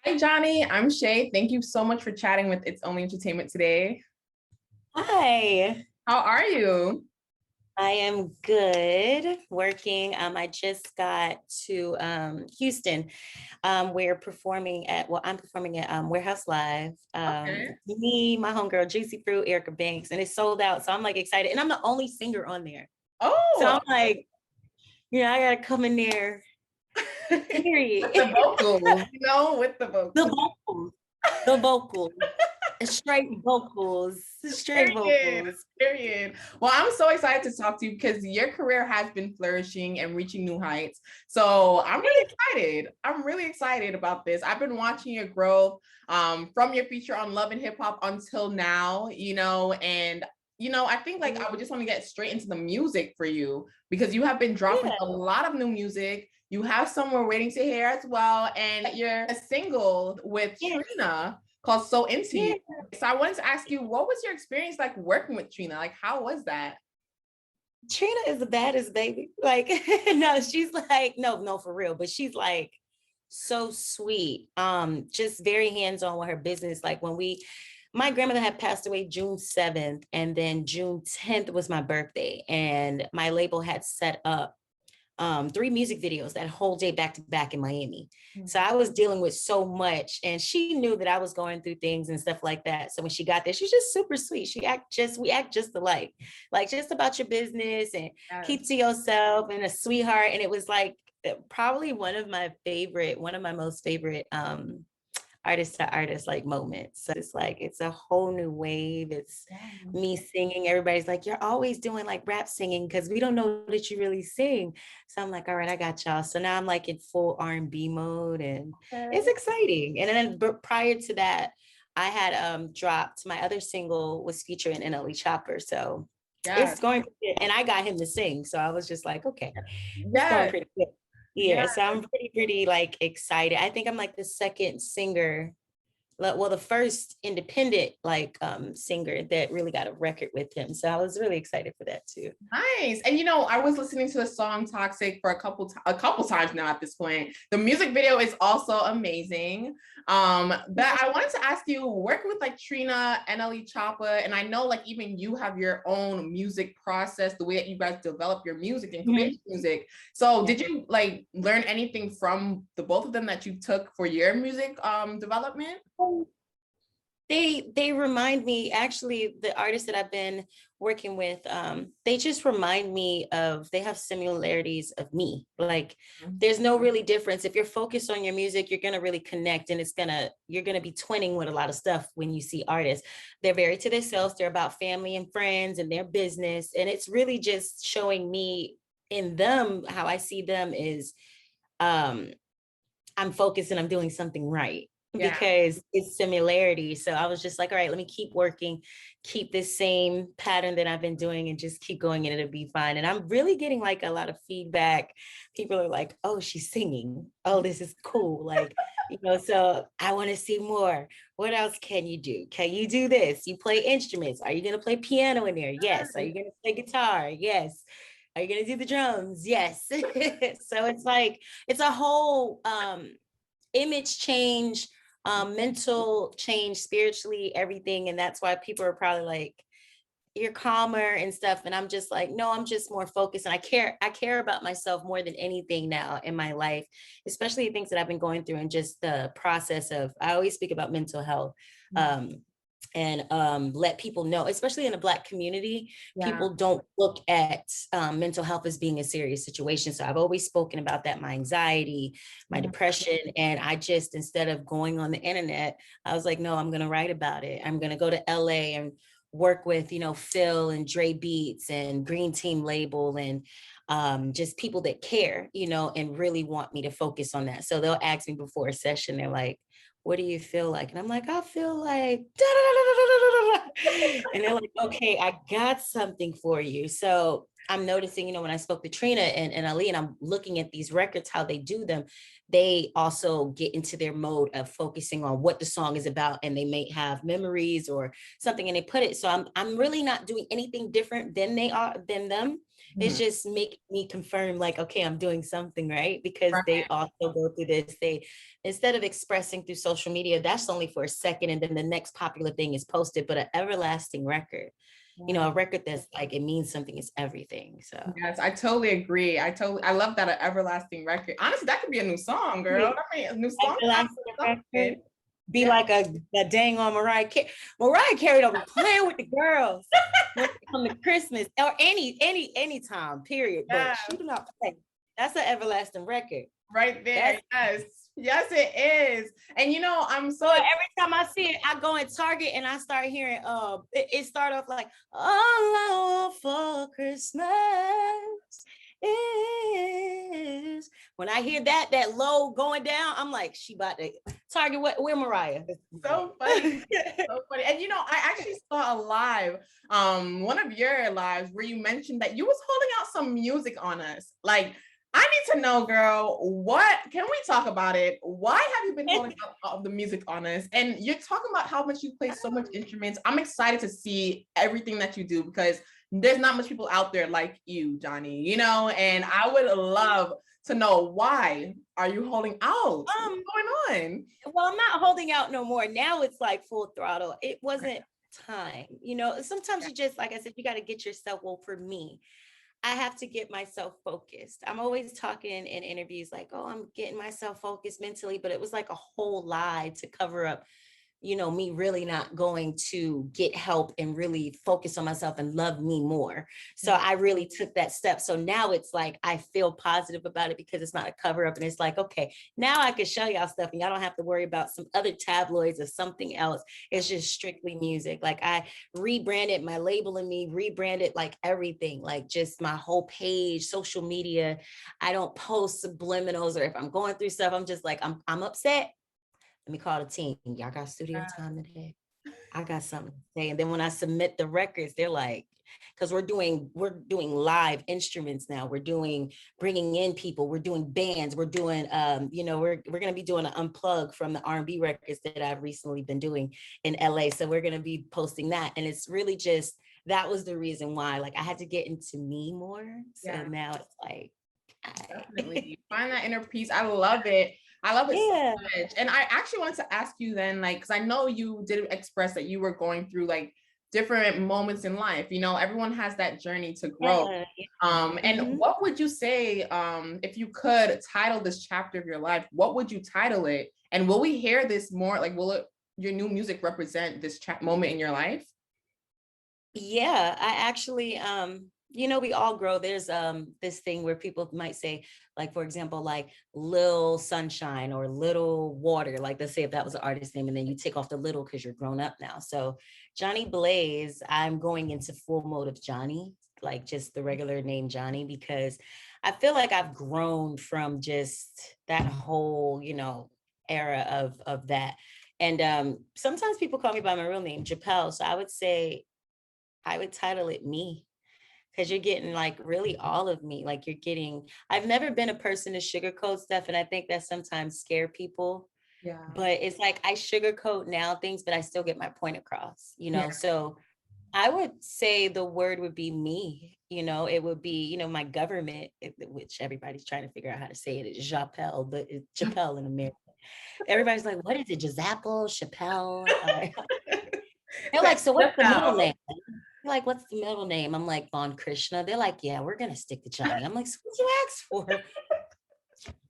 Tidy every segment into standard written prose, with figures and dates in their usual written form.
Hi, Jhonni. I'm Shay. Thank you so much for chatting with It's Only Entertainment today. Hi, How are you? I am good working. I just got to Houston. We're performing at, well, I'm performing at Warehouse Live. Okay. Me, my homegirl, Juicy Fruit, Erica Banks, and it's sold out. So I'm like excited. And I'm the only singer on there. So Oh, I'm like, I gotta come in there, with period. the vocals, with the The vocals. vocals, the vocals, straight vocals, straight Period. vocals. Period. Well, I'm so excited to talk to you because your career has been flourishing and reaching new heights. So I'm really excited. I'm really excited about this. I've been watching your growth from your feature on Love and Hip Hop until now, and I think like I would just want to get straight into the music for you because you have been dropping a lot of new music. You have some we're waiting to hear as well. And you're a single with Trina called So Into You. So I wanted to ask you, what was your experience like working with Trina? Like, how was that? Trina is the baddest baby. Like, no, she's like, no, for real. But she's like so sweet. Just very hands-on with her business. Like my grandmother had passed away June 7th, and then June 10th was my birthday. And my label had set up 3 music videos that whole day back to back in Miami. So I was dealing with so much, and she knew that I was going through things and stuff like that. So when she got there, she's just super sweet. We act just alike, like just about your business and keep to yourself, and a sweetheart. And it was like probably one of my most favorite artist to artist like moments. So it's like it's a whole new wave. It's me singing. Everybody's like, you're always doing like rap singing because we don't know that you really sing. So I'm like, all right, I got y'all. So now I'm like in full R&B mode, and it's exciting. And then but prior to that, I had dropped my other single was featuring NLE Chopper. So it's going pretty good. And I got him to sing. So I was just like, okay, it's going pretty good. Yeah, so I'm pretty like excited. I think I'm like the second singer, well, the first independent like singer that really got a record with him. So I was really excited for that too. Nice. And I was listening to the song Toxic for a couple times now at this point. The music video is also amazing. But I wanted to ask you, working with like Trina NLE Choppa, and I know like even you have your own music process, the way that you guys develop your music and create music. So did you like learn anything from the both of them that you took for your music development? They remind me, actually, the artists that I've been working with, they just remind me of, they have similarities of me. Like there's no really difference. If you're focused on your music, you're gonna really connect, and you're gonna be twinning with a lot of stuff when you see artists. They're very to themselves, they're about family and friends and their business. And it's really just showing me in them, how I see them is I'm focused and I'm doing something right. Because it's similarity. So I was just like, all right, let me keep working, keep this same pattern that I've been doing, and just keep going, and it'll be fine. And I'm really getting like a lot of feedback. People are like, oh, she's singing. Oh, this is cool. Like, so I want to see more. What else can you do? Can you do this? You play instruments. Are you going to play piano in there? Yes. Are you going to play guitar? Yes. Are you going to do the drums? Yes. So it's like, it's a whole image change, mental change, spiritually, everything. And that's why people are probably like, you're calmer and stuff. And I'm just like, no, I'm just more focused. And I care about myself more than anything now in my life, especially the things that I've been going through, and just the process of, I always speak about mental health. And let people know, especially in the Black community, people don't look at mental health as being a serious situation. So I've always spoken about that, my anxiety, my depression. And I just, instead of going on the internet, I was like, no, I'm going to write about it. I'm going to go to LA and work with, Phil and Dre Beats and Green Team Label, and just people that care, and really want me to focus on that. So they'll ask me before a session, they're like, what do you feel like? And I'm like, I feel like, and they're like, okay, I got something for you. So I'm noticing, you know, when I spoke to Trina and NLE and I'm looking at these records, how they do them, they also get into their mode of focusing on what the song is about, and they may have memories or something and they put it. So I'm really not doing anything different than them. It's Mhm. just making me confirm like, okay, I'm doing something right, because they Right. also go through this. They, instead of expressing through social media, that's only for a second and then the next popular thing is posted, but an everlasting record, you know, a record that's like, it means something is everything. So Yes, I totally agree. I love that, an everlasting record. Honestly, that could be a new song, girl. I mean, a new song. everlasting record be Yeah. like a dang on Mariah Carey. Mariah Carey don't be playing with the girls when it comes to Christmas or any time, period. Yeah. But she do not play. That's an everlasting record. Right there. Yes. Yes, it is. And you know, I'm so every time I see it, I go in Target and I start hearing it start off like all I want for Christmas is, when I hear that low going down, I'm like, she about to Target, where Mariah? so funny. So funny. And you know, I actually saw a live, one of your lives where you mentioned that you was holding out some music on us. Like, I need to know, girl, what can we talk about it? Why have you been holding out all the music on us? And you're talking about how much you play so much instruments. I'm excited to see everything that you do, because there's not much people out there like you, Jhonni, you know, and I would love to know, why are you holding out? What's going on? Well, I'm not holding out no more. Now it's like full throttle. It wasn't time. You know, sometimes you just, like I said, you got to get yourself, well, for me, I have to get myself focused. I'm always talking in interviews like, oh, I'm getting myself focused mentally, but it was like a whole lie to cover up, you know, me really not going to get help and really focus on myself and love me more. So I really took that step. So now it's like, I feel positive about it because it's not a cover up. And it's like, okay, now I can show y'all stuff and y'all don't have to worry about some other tabloids or something else. It's just strictly music. Like, I rebranded my label and me, rebranded like everything, like just my whole page, social media. I don't post subliminals, or if I'm going through stuff, I'm just like, I'm upset. Let me call the team. Y'all got studio time today? I got something to say. And then when I submit the records, they're like, because we're doing live instruments now. We're doing, bringing in people. We're doing bands. We're doing, you know, we're going to be doing an unplug from the R&B records that I've recently been doing in LA. So we're going to be posting that. And it's really just, that was the reason why, like, I had to get into me more. So now it's like, Definitely find that inner peace. I love it. I love it so much. And I actually wanted to ask you then, like, because I know you did express that you were going through like different moments in life. You know, everyone has that journey to grow. And what would you say, if you could title this chapter of your life, what would you title it? And will we hear this more? Like, will it, your new music represent this moment in your life? Yeah, I actually, you know, we all grow. There's this thing where people might say, like, for example, like Lil Sunshine or Little Water, like, let's say if that was an artist name, and then you take off the little because you're grown up now. So Jhonni Blaze, I'm going into full mode of Jhonni, like just the regular name Jhonni, because I feel like I've grown from just that whole, you know, era of that. And sometimes people call me by my real name, Japel. So I would say, I would title it me, because you're getting like really all of me. Like, you're getting, I've never been a person to sugarcoat stuff. And I think that sometimes scare people, but it's like, I sugarcoat now things, but I still get my point across, you know? So I would say the word would be me, you know, it would be, you know, my government, which everybody's trying to figure out how to say it. It's Japel, but it's Chappelle in America. Everybody's like, what is it? Jazapple, Chappelle? They're like, so what's the middle name? Like, what's the middle name? I'm like, Von Krishna. They're like, yeah, we're gonna stick to Jhonni. I'm like, so what you asked for?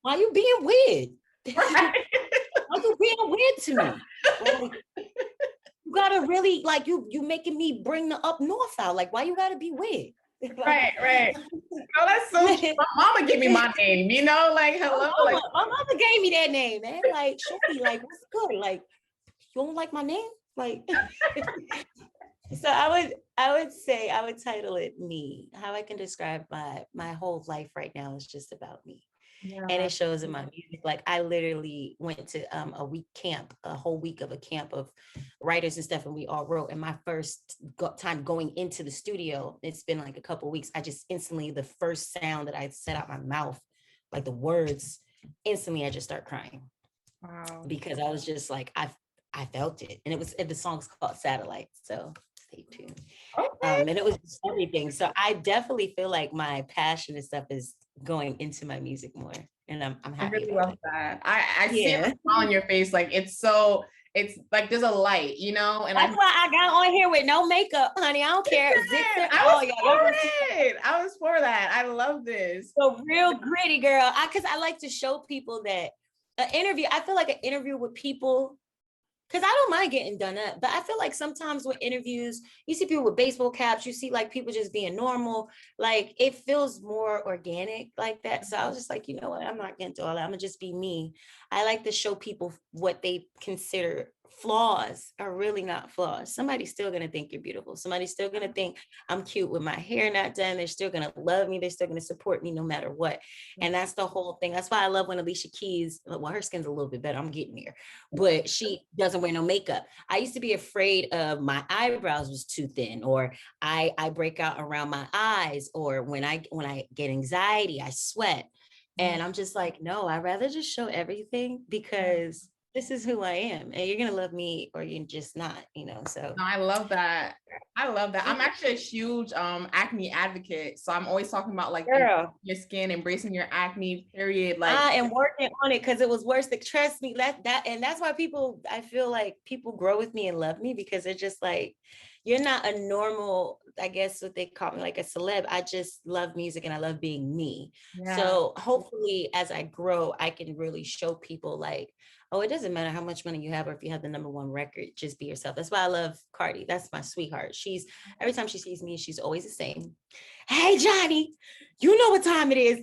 Why you being weird? Why you being weird to me? Like, you gotta really, like, you making me bring the up north out. Like, why you gotta be weird? Right. Oh, that's so true. My mama gave me my name, you know, like, hello. My mama gave me that name, man. Like, shorty, like, what's good? Like, you don't like my name? Like, so I would say, I would title it me. How I can describe my whole life right now is just about me. and Yeah. it shows in my music. Like I literally went to a week camp, a whole week of a camp of writers and stuff, and we all wrote. And my first time going into the studio, it's been like a couple weeks. I just instantly, the first sound that I said out my mouth, like the words, instantly I just start crying Wow. because I was just like, I felt it, and it was, and the song's called Satellite. So stay tuned. Okay. And it was just everything. So I definitely feel like my passion and stuff is going into my music more, and I'm I happy really about love it. that. I see a Yeah. smile on your face. Like it's like there's a light, you know, and That's why I got on here with no makeup, honey. I don't care. Zits it I all, was y'all. Y'all for gonna see it. I was for that. I love this. the real gritty girl. Cause I like to show people that an interview, I feel like an interview with people, because I don't mind getting done up, but I feel like sometimes with interviews, you see people with baseball caps, you see like people just being normal, like it feels more organic like that. So I was just like, you know what, I'm not getting to all that. I'm gonna just be me. I like to show people what they consider flaws are really not flaws. Somebody's still gonna think you're beautiful. Somebody's still gonna think I'm cute with my hair not done. They're still gonna love me. They're still gonna support me no matter what. And that's the whole thing. That's why I love when Alicia Keys, well, her skin's a little bit better. I'm getting there, but she doesn't wear no makeup. I used to be afraid of my eyebrows was too thin, or I break out around my eyes, or when I get anxiety, I sweat. And I'm just like, no, I'd rather just show everything because this is who I am. And you're gonna love me or you're just not, you know. So No, I love that. I love that. yeah, I'm actually a huge acne advocate. So I'm always talking about like girl, your skin, embracing your acne, period. Like, I am working on it because it was worse. That trust me, and that's why people, I feel like people grow with me and love me because they're just like, you're not a normal, I guess what they call me, like a celeb. I just love music and I love being me. yeah, So hopefully as I grow, I can really show people like, oh, it doesn't matter how much money you have or if you have the number one record, just be yourself. That's why I love Cardi. That's my sweetheart. She's, every time she sees me, she's always the same. Hey, Jhonni, you know what time it is.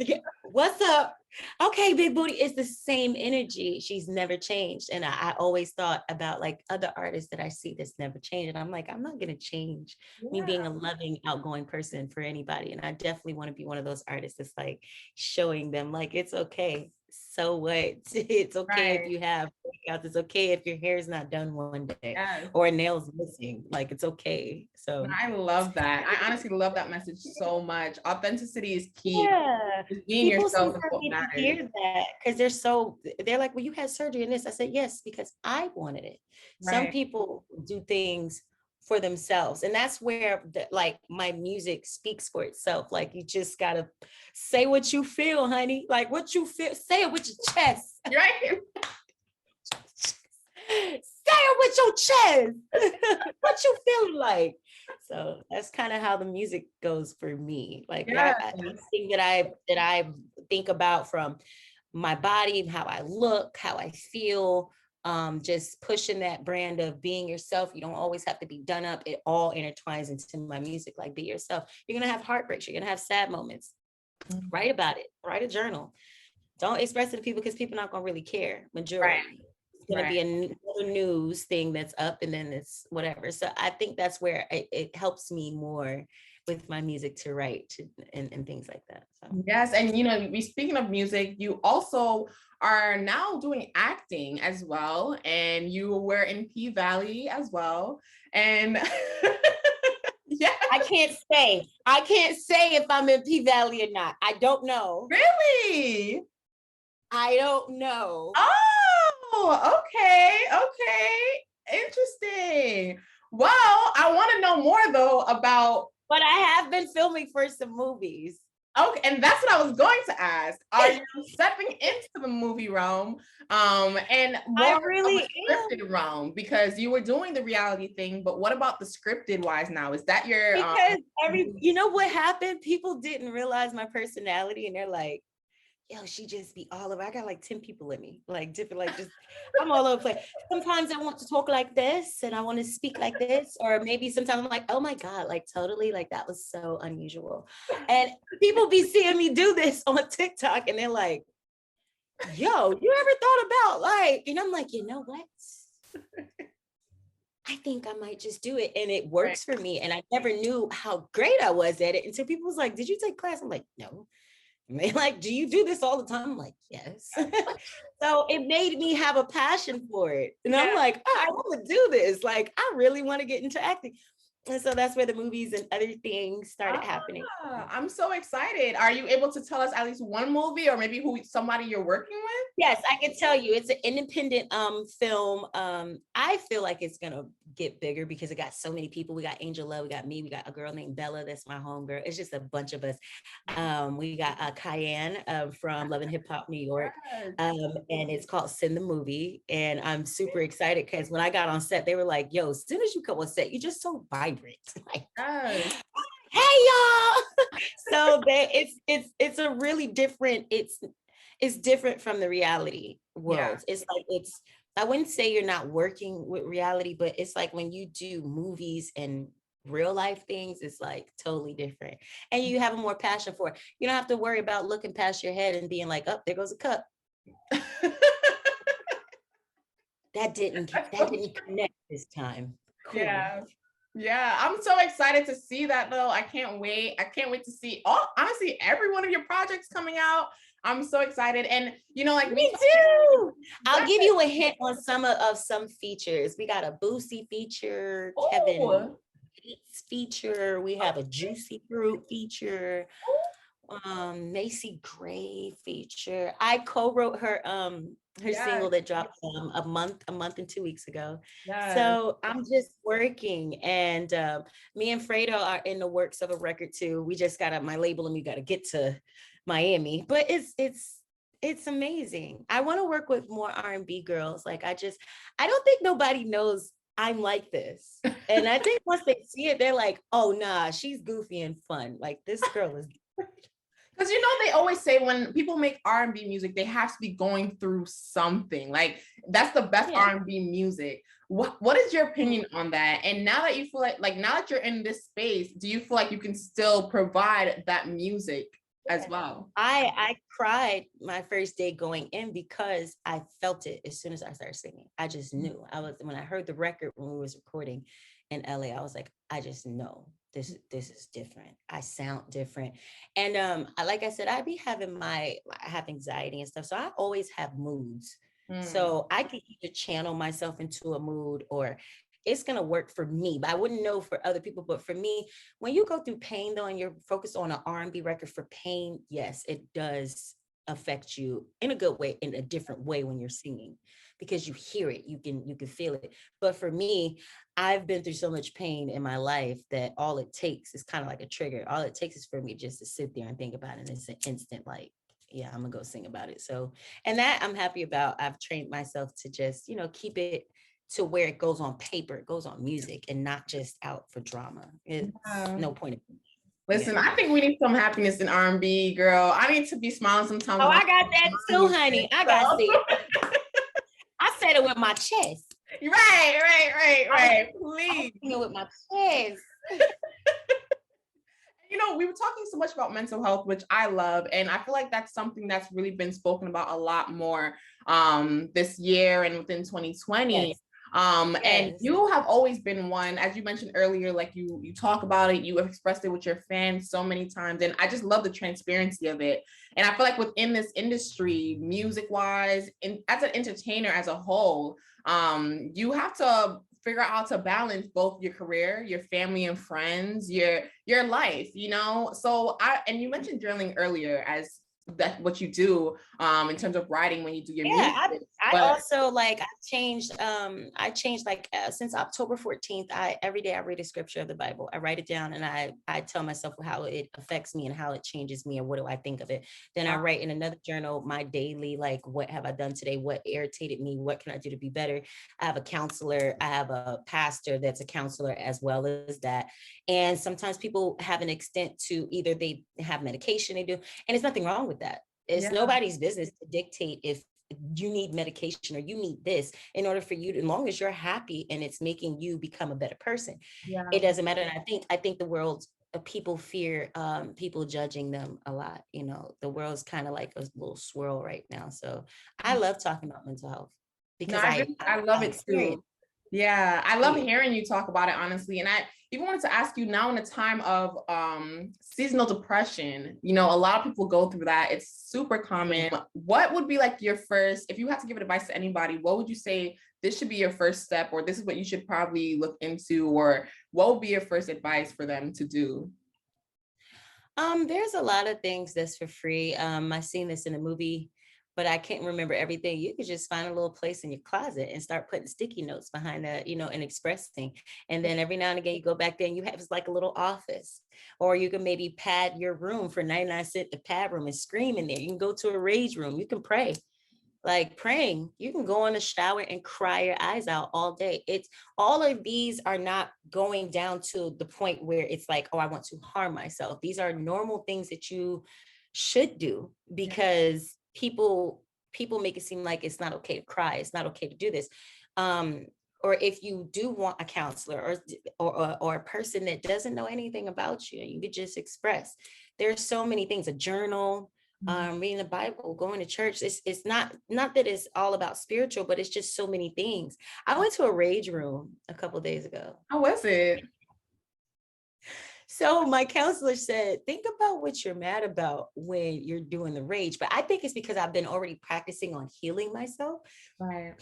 What's up? Okay, big booty. It's the same energy. She's never changed. And I always thought about like other artists that I see that's never changed. And I'm like, I'm not going to change me yeah, being a loving, outgoing person for anybody. And I definitely want to be one of those artists that's like showing them like, it's okay. So what? It's okay if right. you have breakouts. It's okay if your hair is not done one day Yes. or a nail's missing. Like, it's okay. No, So I love that. I honestly love that message so much. Authenticity is key. yeah, Just being people yourself is sometimes what need to matters. hear that because they're like, well, you had surgery in this. I said, yes, because I wanted it. Some Right. people do things for themselves, and that's where like my music speaks for itself. Like you just gotta say what you feel, honey. Like what you feel, say it with your chest. Right. Say it with your chest. What you feeling like? So that's kind of how the music goes for me. Like Yeah. everything that I think about, from my body, how I look, how I feel, just pushing that brand of being yourself. You don't always have to be done up. It all intertwines into my music. Like be yourself. You're gonna have heartbreaks. You're gonna have sad moments. Write about it. Write a journal. Don't express it to people because people are not gonna really care. Right. Majority. It's gonna Right. be another news thing that's up, and then it's whatever. So I think that's where it helps me more with my music to write and things like that. So Yes, and we speaking of music, you also are now doing acting as well, and you were in P Valley as well, and yeah, I can't say if I'm in P Valley or not. I don't know. really. I don't know. Oh, okay, okay, interesting. Well, I want to know more though about. But I have been filming for some movies. Okay, and that's what I was going to ask. Are you stepping into the movie realm, and I more of really a am. scripted realm? Because you were doing the reality thing, but what about the scripted wise now? Is that your Because you know what happened? People didn't realize my personality, and they're like, yo, she just be all over. I got like 10 people in me, like different, like just I'm all over the place. Sometimes I want to talk like this and I want to speak like this, or maybe sometimes I'm like, oh my God, like totally, like that was so unusual. And people be seeing me do this on TikTok and they're like, yo, you ever thought about like, and I'm like, you know what? I think I might just do it. And it right? works for me. And I never knew how great I was at it until people was like, did you take class? I'm like, no. And they like, do you do this all the time? I'm like, yes. So it made me have a passion for it. And I'm Yeah. like, oh, I want to do this. Like, I really want to get into acting. And so that's where the movies and other things started happening. I'm so excited. Are you able to tell us at least one movie or maybe somebody you're working with? Yes, I can tell you it's an independent film. I feel like it's gonna get bigger because it got so many people. We got Angel Love, we got me, we got a girl named Bella, that's my homegirl. It's just a bunch of us. We got Cayenne from Love and Hip Hop New York. And it's called Send the Movie. And I'm super excited because when I got on set, they were like, yo, as soon as you come on set, you're just so vibrant. Like, Yes. hey y'all. So it's a really different, it's different from the reality world. Yeah. It's like I wouldn't say you're not working with reality, but it's like when you do movies and real life things, it's like totally different. And you have a more passion for it. You don't have to worry about looking past your head and being like, oh, there goes a cup. That didn't connect this time. Cool. Yeah. Yeah, I'm so excited to see that though. I can't wait. I can't wait to see honestly every one of your projects coming out. I'm so excited. And like me too. I'll give you a hint on some features. We got a Boosie feature, Kevin Gates feature. We have a Juicy Fruit feature. Macy Gray feature. I co-wrote her single that dropped a month and 2 weeks ago. Yes. So I'm just working, and me and Fredo are in the works of a record too. We just got my label and we got to get to Miami, but it's amazing. I want to work with more R&B girls. Like I don't think nobody knows I'm like this. And I think once they see it, they're like, oh nah, she's goofy and fun. Like this girl is. Because they always say when people make R&B music, they have to be going through something. Like that's the best R&B music. What is your opinion on that? And now that you feel like now that you're in this space, do you feel like you can still provide that music as well? I cried my first day going in because I felt it as soon as I started singing. I just knew. When I heard the record when we was recording in LA, I was like, I just know this is different. I sound different. And like I said, I have anxiety and stuff. So I always have moods. So I can either channel myself into a mood or it's going to work for me, but I wouldn't know for other people. But for me, when you go through pain though, and you're focused on an R&B record for pain, yes, it does affect you in a good way, in a different way when you're singing, because you hear it, you can feel it. But for me, I've been through so much pain in my life that all it takes is kind of like a trigger. All it takes is for me just to sit there and think about it. And it's an instant, like, yeah, I'm gonna go sing about it. So, and that I'm happy about. I've trained myself to just, keep it to where it goes on paper, it goes on music, and not just out for drama. It's no point of it. Listen, I think we need some happiness in R&B, girl. I need to be smiling sometimes. Oh, I got that too, honey. I got it. I said it with my chest. Right. Please. I it with my chest. We were talking so much about mental health, which I love. And I feel like that's something that's really been spoken about a lot more this year and within 2020. Yes. And you have always been one, as you mentioned earlier, like you talk about it, you have expressed it with your fans so many times. And I just love the transparency of it. And I feel like within this industry, music wise, and as an entertainer as a whole, you have to figure out how to balance both your career, your family and friends, your life, So and you mentioned journaling earlier as that's what you do in terms of writing when you do your music. I also I changed like since October 14th, every day I read a scripture of the Bible. I write it down and I tell myself how it affects me and how it changes me and what do I think of it. Then I write in another journal my daily, like, what have I done today? What irritated me? What can I do to be better? I have a counselor. I have a pastor that's a counselor as well as that. And sometimes people have an extent to either they have medication they do, and it's nothing wrong with that. It's nobody's business to dictate if you need medication or you need this in order for you to, as long as you're happy and it's making you become a better person. It doesn't matter. And I think the world, people fear people judging them a lot. The world's kind of like a little swirl right now. So I love talking about mental health because I love it too. Yeah, I love hearing you talk about it, honestly. And I even wanted to ask you now, in a time of seasonal depression, you know, a lot of people go through that. It's super common. What would be like your first, if you had to give advice to anybody, what would you say this should be your first step, or this is what you should probably look into, or what would be your first advice for them to do? There's a lot of things that's for free. I seen this in a movie, but I can't remember everything. You could just find a little place in your closet and start putting sticky notes behind that, you know, and expressing. And then every now and again, you go back there and you have it's like a little office. Or you can maybe pad your room for 99 cents, the pad room, and scream in there. You can go to a rage room. You can pray. Like praying, you can go in the shower and cry your eyes out all day. It's all of these are not going down to the point where it's like, oh, I want to harm myself. These are normal things that you should do, because people make it seem like it's not okay to cry, it's not okay to do this. um or if you do want a counselor, or a person that doesn't know anything about you, and you could just express. There's so many things, a journal, reading the Bible, going to church. It's not that it's all about spiritual, but it's just so many things. I went to a rage room a couple days ago. How was it? So my counselor said, think about what you're mad about when you're doing the rage. But I think it's because I've been already practicing on healing myself. Right.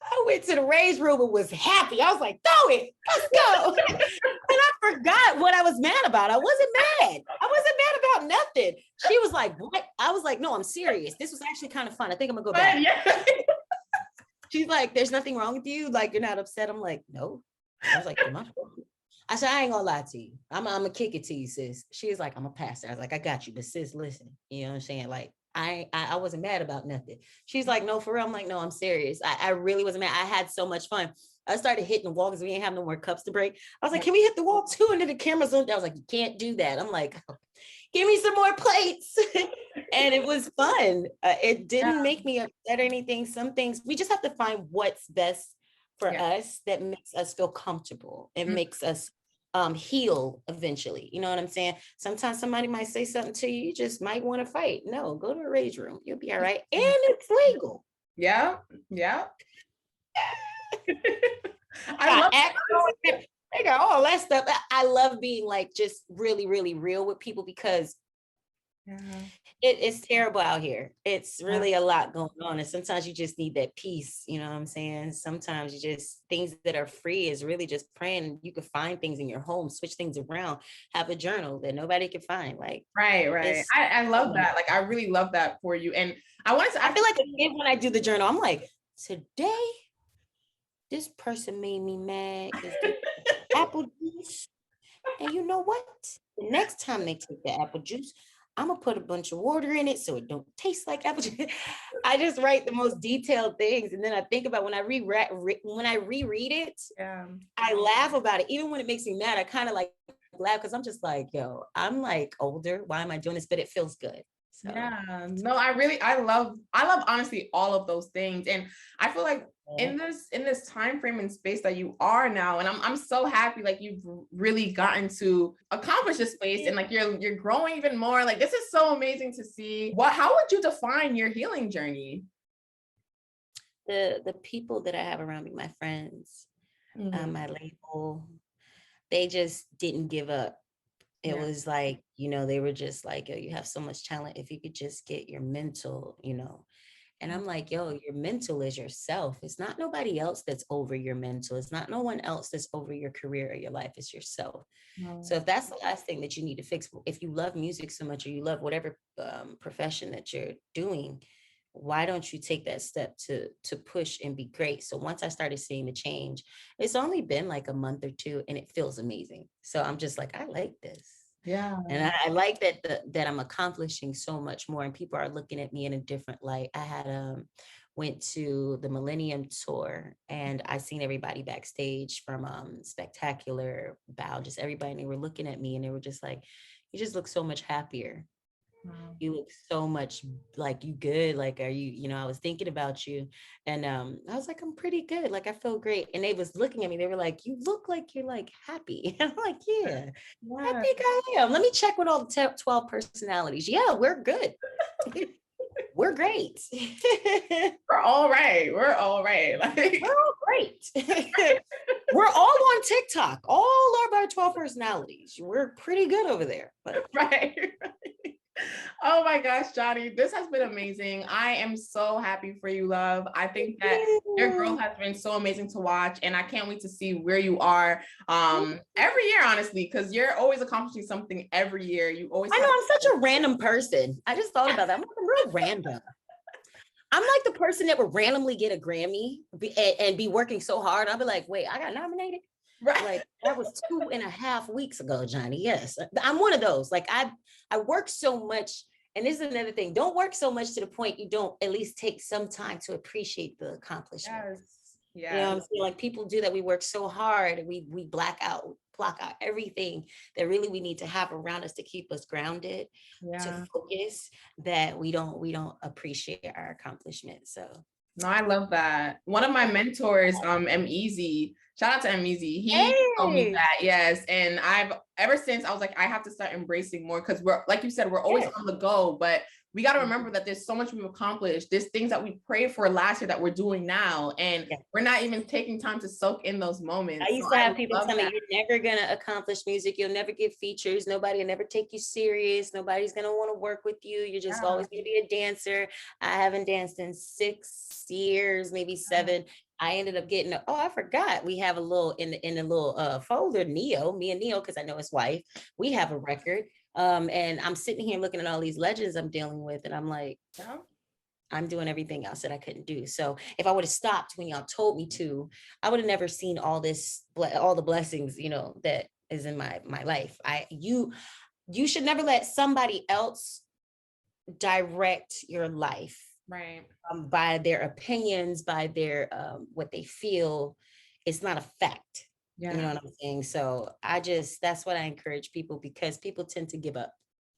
I went to the rage room and was happy. I was like, throw it, let's go. And I forgot what I was mad about. I wasn't mad. I wasn't mad about nothing. She was like, what? I was like, no, I'm serious. This was actually kind of fun. I think I'm gonna go back. Yeah. She's like, there's nothing wrong with you. Like, you're not upset. I'm like, no. I was like, am I? I said, I ain't gonna lie to you. I'm gonna kick it to you, sis. She was like, I'm a pastor. I was like, I got you, but sis, listen. You know what I'm saying? Like, I wasn't mad about nothing. She's like, no, for real. I'm like, no, I'm serious. I really wasn't mad. I had so much fun. I started hitting the wall because we didn't have no more cups to break. I was like, can we hit the wall too? And then the camera zoomed. I was like, you can't do that. I'm like, give me some more plates. And it was fun. It didn't make me upset or anything. Some things, we just have to find what's best for us that makes us feel comfortable and makes us heal eventually. You know what I'm saying? Sometimes somebody might say something to you, you just might want to fight. No, go to a rage room. You'll be all right. And it's legal. Yeah. Yeah. I love they got all that stuff. I love being like just really, really real with people, because it's terrible out here. It's really a lot going on. And sometimes you just need that peace. You know what I'm saying? Sometimes you just, things that are free is really just praying. You can find things in your home, switch things around, have a journal that nobody can find. Like, right. I love that. Like, I really love that for you. And I wanted to, I feel like a kid when I do the journal, I'm like, today, this person made me mad because they apple juice. And you know what? The next time they take the apple juice, I'm gonna put a bunch of water in it so it don't taste like apple juice. I just write the most detailed things, and then I think about when I reread it, I laugh about it. Even when it makes me mad, I kind of like laugh because I'm just like, yo, I'm like older. Why am I doing this? But it feels good. So. Yeah, no, I love honestly all of those things. And I feel like in this time frame and space that you are now, and I'm so happy like you've really gotten to accomplish this space, and like you're growing even more. Like, this is so amazing to see. How would you define your healing journey? The people that I have around me, my friends, my label, they just didn't give up. It was like, you know, they were just like, yo, you have so much talent. If you could just get your mental, you know. And I'm like, yo, your mental is yourself. It's not nobody else that's over your mental. It's not no one else that's over your career or your life. It's yourself. So if that's the last thing that you need to fix, if you love music so much, or you love whatever profession that you're doing, why don't you take that step to push and be great? So once I started seeing the change, it's only been like a month or two, and it feels amazing. So I'm just like, I like this. Yeah. And I like that I'm accomplishing so much more, and people are looking at me in a different light. I had went to the Millennium Tour, and I seen everybody backstage from Spectacular, Bow, just everybody, and they were looking at me and they were just like, you just look so much happier. You look so much like you good. Like, are you, you know, I was thinking about you, and I was like, I'm pretty good. Like, I feel great. And they was looking at me. They were like, you look like you're like happy. And I'm like, yeah, I think I am. Let me check with all the 12 personalities. Yeah, we're good. we're great. We're all right. We're all right. Like, We're all great. We're all on TikTok. All of our 12 personalities. We're pretty good over there. But right. Oh my gosh, Jhonni, this has been amazing. I am so happy for you, love. I think that your growth has been so amazing to watch, and I can't wait to see where you are every year, honestly, because you're always accomplishing something every year. You always I know have I'm such a random person. I just thought about that. I'm like real random. I'm like the person that would randomly get a Grammy and be working so hard. I'll be like, wait, I got nominated? right. Like that was 2.5 weeks ago, Jhonni. Yes, I'm one of those. Like I work so much, and this is another thing. Don't work so much to the point you don't at least take some time to appreciate the accomplishment. Yes. You know what I'm saying? Like people do that. We work so hard and we block out everything that really we need to have around us to keep us grounded, to focus, that we don't appreciate our accomplishments. So no, I love that. One of my mentors, M-Easy, shout out to M-Easy. He told me that, yes. And I've ever since I was like, I have to start embracing more, because we're, like you said, we're always on the go, but we got to remember that there's so much we've accomplished. There's things that we prayed for last year that we're doing now, and we're not even taking time to soak in those moments. I used to have people tell me, you're never going to accomplish music. You'll never get features. Nobody will never take you serious. Nobody's going to want to work with you. You're just always going to be a dancer. I haven't danced in 6 years, maybe 7. I ended up getting, I forgot. We have a little in the little folder, me and Neo, because I know his wife, we have a record. And I'm sitting here looking at all these legends I'm dealing with, and I'm like, I'm doing everything else that I couldn't do. So if I would have stopped when y'all told me to, I would have never seen all the blessings, that is in my life. You should never let somebody else direct your life, right? By their opinions, by their what they feel. It's not a fact. You know what I'm saying? So that's what I encourage people, because people tend to give up.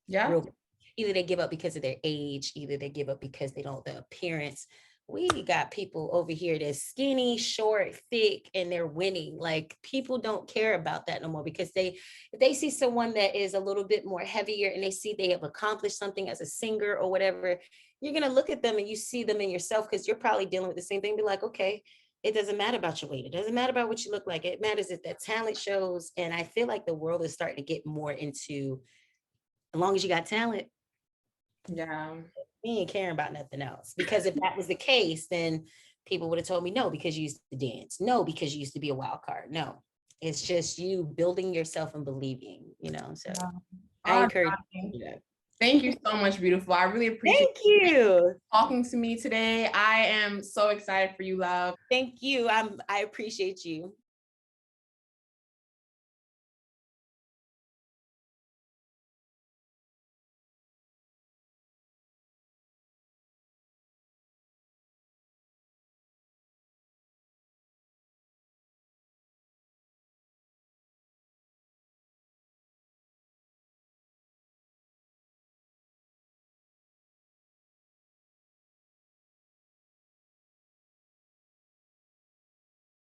Either they give up because of their age, either they give up because they don't, the appearance. We got people over here that's skinny, short, thick, and they're winning. Like people don't care about that no more, because if they see someone that is a little bit more heavier and they see they have accomplished something as a singer or whatever, you're going to look at them and you see them in yourself, because you're probably dealing with the same thing. Be like, okay, it doesn't matter about your weight. It doesn't matter about what you look like. It matters if that talent shows. And I feel like the world is starting to get more into, as long as you got talent, we ain't caring about nothing else. Because if that was the case, then people would have told me no, because you used to dance. No, because you used to be a wild card. No, it's just you building yourself and believing, so I encourage you to do that. Thank you so much, beautiful. I really appreciate you talking to me today. I am so excited for you, love. Thank you. I appreciate you.